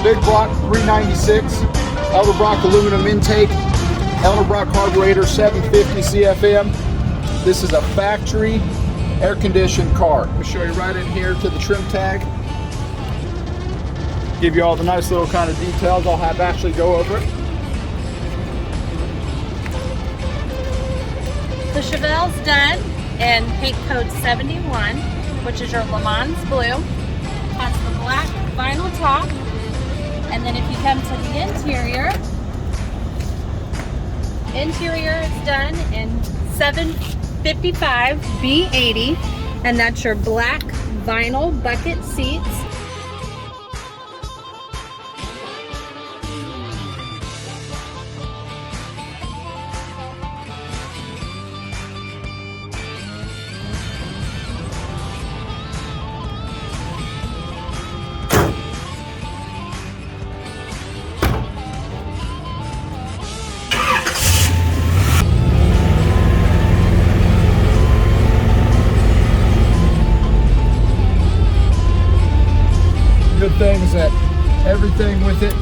big block 396, Edelbrock aluminum intake, Edelbrock carburetor 750 CFM. This is a factory air-conditioned car. I'll show you right in here to the trim tag. Give you all the nice little kind of details. I'll have Ashley go over it. The Chevelle's done in paint code 71, which is your Le Mans blue. Has the black vinyl top. And then if you come to the interior is done in 755 B80, and that's your black vinyl bucket seats. Good thing is that everything with it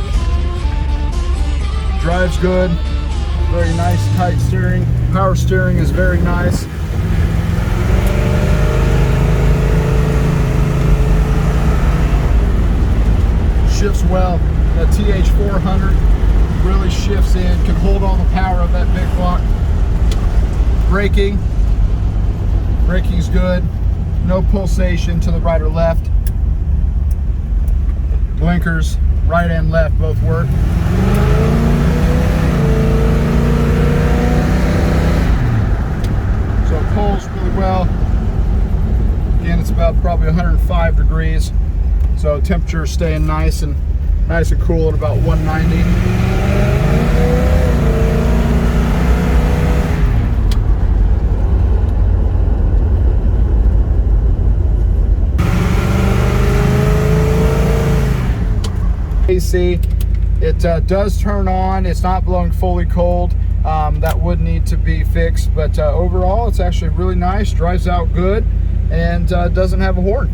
drives good. Very nice tight steering. Power steering is very nice. Shifts well. That TH400 really shifts in, can hold all the power of that big block. Braking's good. No pulsation to the right or left. Blinkers, right and left, both work. So it pulls really well. Again, it's about probably 105 degrees. So temperature is staying nice and cool at about 190. AC, it does turn on. It's not blowing fully cold. That would need to be fixed, but overall it's actually really nice, drives out good, and doesn't have a horn.